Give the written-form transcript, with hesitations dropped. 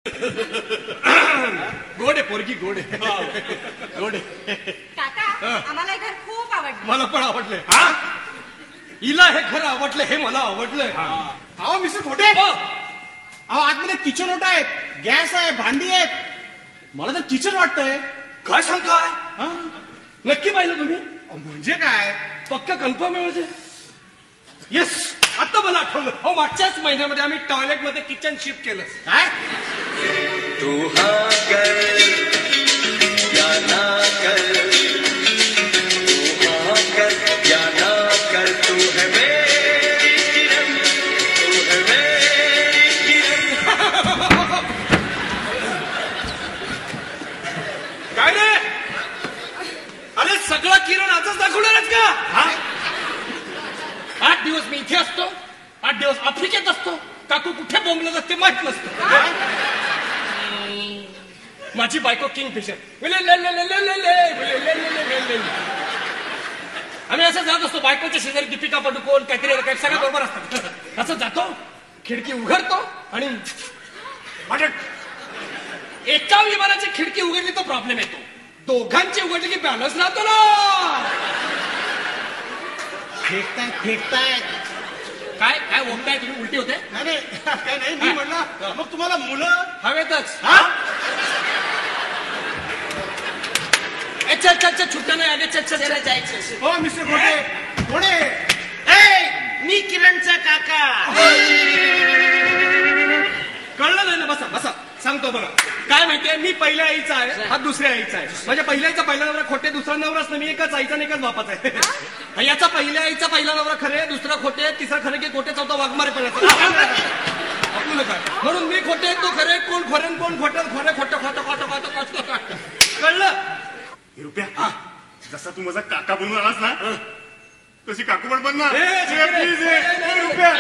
गोड आहे पोरगी, गोड आहे, गोड आहे. काका आम्हाला हे घर खूप आवडलं. मला पण आवडलंय. हा, हिला हे घर आवडलं, हे मला आवडलंय. अहो मिस्टर खोटे, अहो आतमध्ये किचन ओटा आहेत, गॅस आहे, भांडी आहेत. मला तर किचन वाटतंय. काय सांगताय? हा? नक्की पाहिलं तुम्ही? म्हणजे काय? पक्का कन्फर्म आहे म्हणजे? येस, आता मला आठवलं. हो, मागच्याच महिन्यामध्ये आम्ही टॉयलेटमध्ये किचन शिफ्ट केलं. काय? तू हाँ कर या ना कर, तू हाँ कर या ना कर, तू है मेरी किरण, तू है मेरी किरण. काय रे? अरे सगळा किरण आजच दाखवणारच का? हा? 8 दिवस मी इथे असतो, 8 दिवस आफ्रिकेत असतो. काकू कुठे बोंबलं जाते माहित नसतं. माझी बायको किंगफिशर. आम्ही असं जात असतो, बायकोच्या शेजारी दीपिका पडुकोन काहीतरी काही सगळं बरोबर असतात. असं जातो, खिडकी उघडतो आणि एका विमानाची खिडकी उघडली तो प्रॉब्लेम येतो, दोघांची उघडली की बॅलन्स राहतो ना. फेकताय. काय काय ओढताय तुम्ही? उलटी होते? नाही नाही, काय नाही. मी म्हणलं मग तुम्हाला मुलं हवेतच. हा? चल चल चल, छुट्ट्या नाही आले. चल चल चल जायचं. हो मिस्टर खोटे, कोणे? मी किरणचा काका. कळलं नाही ना? बसा बसा, सांगतो बघा. काय माहितीये, मी पहिल्या आईचा आहे, हा दुसऱ्या आईचा आहे. माझ्या पहिल्या आईचा पहिला नवरा खोटे, दुसरा नवराच ना. मी एकाच आईचा आणि एकाच बापाचा आहे. याचा पहिल्या आईचा पहिला नवरा खरे, दुसरा खोटे, तिसरा खरे की खोटे, चौथा वाघमारे पण आपलं काय. म्हणून मी खोटे, तो खरे, कोण खोरे कोण खोटे, खोरे खोटं खोटं खोटं खोटं खोटं. कळलं? रुपया, जसा तू माझा काका बनून आलास ना, तशी काकू पण बन ना. ए, प्लीज, रुपया.